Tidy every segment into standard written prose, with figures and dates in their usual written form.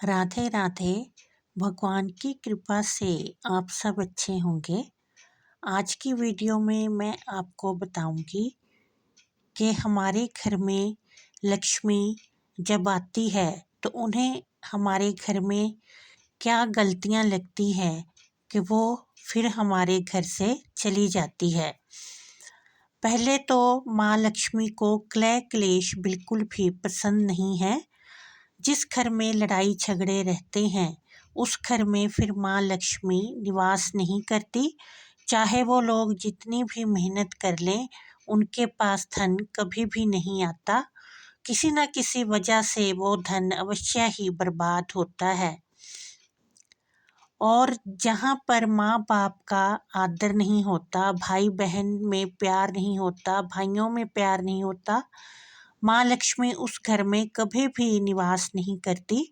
राधे राधे। भगवान की कृपा से आप सब अच्छे होंगे। आज की वीडियो में मैं आपको बताऊंगी कि हमारे घर में लक्ष्मी जब आती है तो उन्हें हमारे घर में क्या गलतियां लगती हैं कि वो फिर हमारे घर से चली जाती है। पहले तो माँ लक्ष्मी को क्लह क्लेश बिल्कुल भी पसंद नहीं है। जिस घर में लड़ाई झगड़े रहते हैं उस घर में फिर माँ लक्ष्मी निवास नहीं करती। चाहे वो लोग जितनी भी मेहनत कर लें उनके पास धन कभी भी नहीं आता। किसी न किसी वजह से वो धन अवश्य ही बर्बाद होता है। और जहाँ पर माँ बाप का आदर नहीं होता, भाई बहन में प्यार नहीं होता, भाइयों में प्यार नहीं होता, माँ लक्ष्मी उस घर में कभी भी निवास नहीं करती।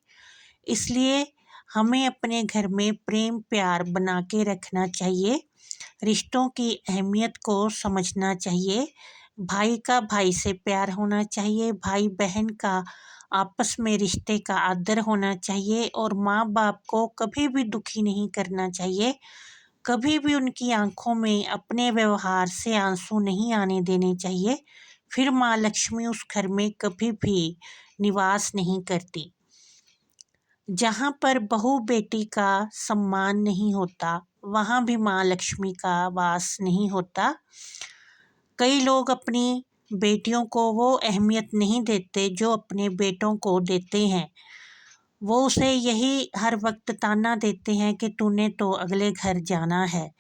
इसलिए हमें अपने घर में प्रेम प्यार बना के रखना चाहिए। रिश्तों की अहमियत को समझना चाहिए। भाई का भाई से प्यार होना चाहिए, भाई बहन का आपस में रिश्ते का आदर होना चाहिए और माँ बाप को कभी भी दुखी नहीं करना चाहिए। कभी भी उनकी आंखों में अपने व्यवहार से आंसू नहीं आने देने चाहिए। फिर माँ लक्ष्मी उस घर में कभी भी निवास नहीं करती। जहाँ पर बहू बेटी का सम्मान नहीं होता वहाँ भी माँ लक्ष्मी का वास नहीं होता। कई लोग अपनी बेटियों को वो अहमियत नहीं देते जो अपने बेटों को देते हैं। वो उसे यही हर वक्त ताना देते हैं कि तूने तो अगले घर जाना है,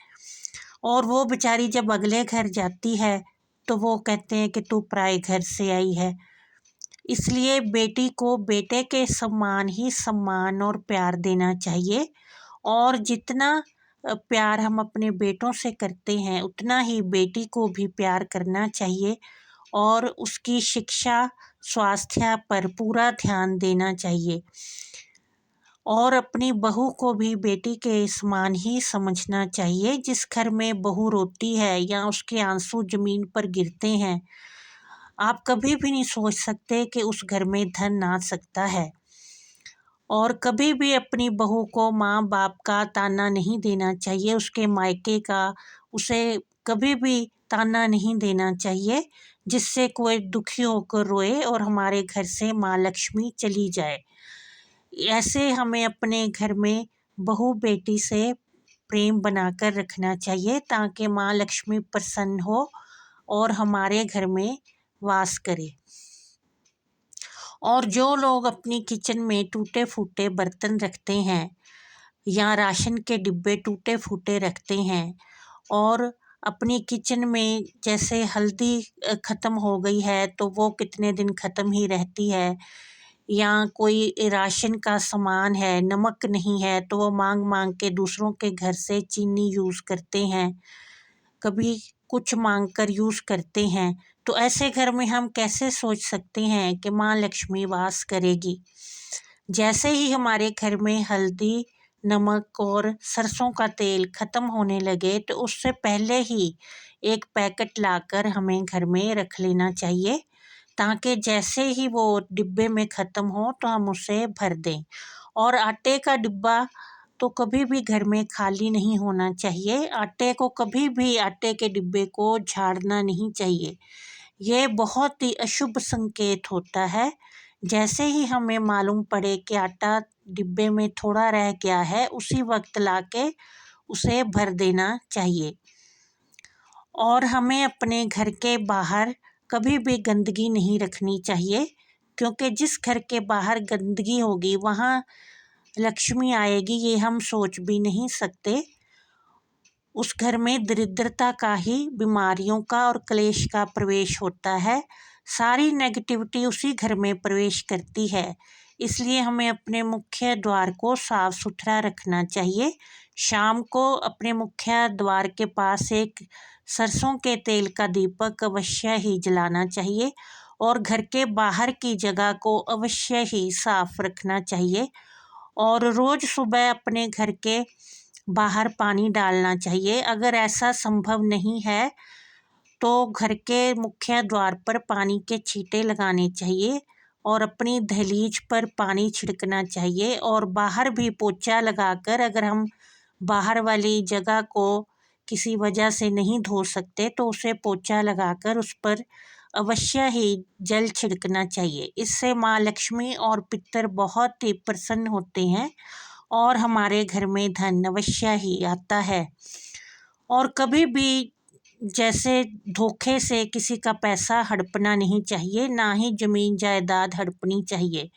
और वो बेचारी जब अगले घर जाती है तो वो कहते हैं कि तू पराए घर से आई है। इसलिए बेटी को बेटे के समान ही सम्मान और प्यार देना चाहिए। और जितना प्यार हम अपने बेटों से करते हैं उतना ही बेटी को भी प्यार करना चाहिए और उसकी शिक्षा स्वास्थ्य पर पूरा ध्यान देना चाहिए। और अपनी बहू को भी बेटी के समान ही समझना चाहिए। जिस घर में बहू रोती है या उसके आंसू ज़मीन पर गिरते हैं, आप कभी भी नहीं सोच सकते कि उस घर में धन आ सकता है। और कभी भी अपनी बहू को माँ बाप का ताना नहीं देना चाहिए, उसके मायके का उसे कभी भी ताना नहीं देना चाहिए जिससे कोई दुखी होकर रोए और हमारे घर से माँ लक्ष्मी चली जाए। ऐसे हमें अपने घर में बहू बेटी से प्रेम बनाकर रखना चाहिए ताकि माँ लक्ष्मी प्रसन्न हो और हमारे घर में वास करे। और जो लोग अपनी किचन में टूटे फूटे बर्तन रखते हैं या राशन के डिब्बे टूटे फूटे रखते हैं और अपनी किचन में जैसे हल्दी ख़त्म हो गई है तो वो कितने दिन ख़त्म ही रहती है, या कोई राशन का सामान है, नमक नहीं है तो वो मांग मांग के दूसरों के घर से चीनी यूज़ करते हैं, कभी कुछ मांग कर यूज़ करते हैं। तो ऐसे घर में हम कैसे सोच सकते हैं कि माँ लक्ष्मी वास करेगी। जैसे ही हमारे घर में हल्दी, नमक और सरसों का तेल ख़त्म होने लगे तो उससे पहले ही एक पैकेट लाकर हमें घर में रख लेना चाहिए ताकि जैसे ही वो डिब्बे में ख़त्म हो तो हम उसे भर दें। और आटे का डिब्बा तो कभी भी घर में खाली नहीं होना चाहिए। आटे को कभी भी आटे के डिब्बे को झाड़ना नहीं चाहिए। ये बहुत ही अशुभ संकेत होता है। जैसे ही हमें मालूम पड़े कि आटा डिब्बे में थोड़ा रह गया है उसी वक्त लाके उसे भर देना चाहिए। और हमें अपने घर के बाहर कभी भी गंदगी नहीं रखनी चाहिए, क्योंकि जिस घर के बाहर गंदगी होगी वहाँ लक्ष्मी आएगी ये हम सोच भी नहीं सकते। उस घर में दरिद्रता का ही, बीमारियों का और क्लेश का प्रवेश होता है। सारी नेगेटिविटी उसी घर में प्रवेश करती है। इसलिए हमें अपने मुख्य द्वार को साफ सुथरा रखना चाहिए। शाम को अपने मुख्य द्वार के पास एक सरसों के तेल का दीपक अवश्य ही जलाना चाहिए और घर के बाहर की जगह को अवश्य ही साफ रखना चाहिए। और रोज़ सुबह अपने घर के बाहर पानी डालना चाहिए। अगर ऐसा संभव नहीं है तो घर के मुख्य द्वार पर पानी के छींटे लगाने चाहिए और अपनी दहलीज पर पानी छिड़कना चाहिए। और बाहर भी पोछा लगाकर, अगर हम बाहर वाली जगह को किसी वजह से नहीं धो सकते तो उसे पोछा लगाकर उस पर अवश्य ही जल छिड़कना चाहिए। इससे माँ लक्ष्मी और पितर बहुत ही प्रसन्न होते हैं और हमारे घर में धन अवश्य ही आता है। और कभी भी जैसे धोखे से किसी का पैसा हड़पना नहीं चाहिए, ना ही ज़मीन जायदाद हड़पनी चाहिए।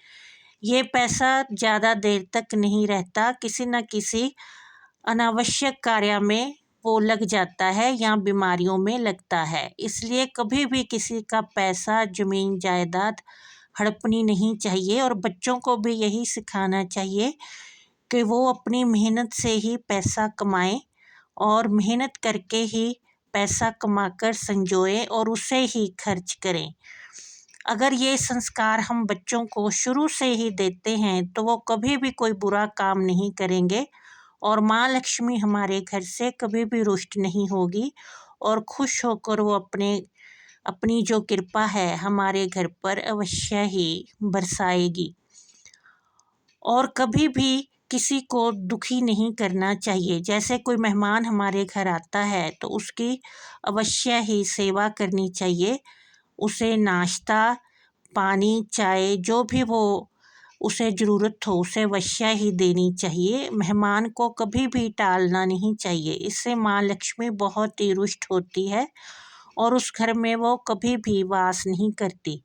ये पैसा ज़्यादा देर तक नहीं रहता, किसी न किसी अनावश्यक कार्य में वो लग जाता है या बीमारियों में लगता है। इसलिए कभी भी किसी का पैसा, ज़मीन जायदाद हड़पनी नहीं चाहिए। और बच्चों को भी यही सिखाना चाहिए कि वो अपनी मेहनत से ही पैसा कमाएं और मेहनत करके ही पैसा कमाकर संजोए और उसे ही खर्च करें। अगर ये संस्कार हम बच्चों को शुरू से ही देते हैं तो वो कभी भी कोई बुरा काम नहीं करेंगे और माँ लक्ष्मी हमारे घर से कभी भी रुष्ट नहीं होगी और खुश होकर वो अपनी जो कृपा है हमारे घर पर अवश्य ही बरसाएगी। और कभी भी किसी को दुखी नहीं करना चाहिए। जैसे कोई मेहमान हमारे घर आता है तो उसकी अवश्य ही सेवा करनी चाहिए। उसे नाश्ता, पानी, चाय जो भी वो उसे ज़रूरत हो उसे अवश्य ही देनी चाहिए। मेहमान को कभी भी टालना नहीं चाहिए। इससे माँ लक्ष्मी बहुत ही रुष्ट होती है और उस घर में वो कभी भी वास नहीं करती।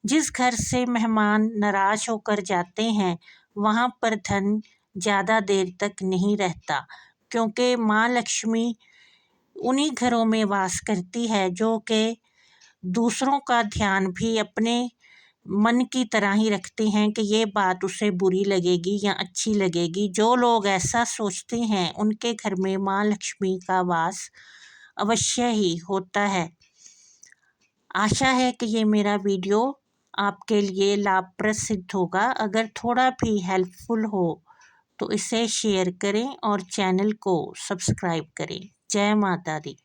जिस घर से मेहमान नाराज़ होकर जाते हैं वहाँ पर धन ज़्यादा देर तक नहीं रहता, क्योंकि माँ लक्ष्मी उन्हीं घरों में वास करती है जो कि दूसरों का ध्यान भी अपने मन की तरह ही रखते हैं कि ये बात उसे बुरी लगेगी या अच्छी लगेगी। जो लोग ऐसा सोचते हैं उनके घर में माँ लक्ष्मी का वास अवश्य ही होता है। आशा है कि ये मेरा वीडियो आपके लिए लाभप्रद सिद्ध होगा। अगर थोड़ा भी हेल्पफुल हो तो इसे शेयर करें और चैनल को सब्सक्राइब करें। जय माता दी।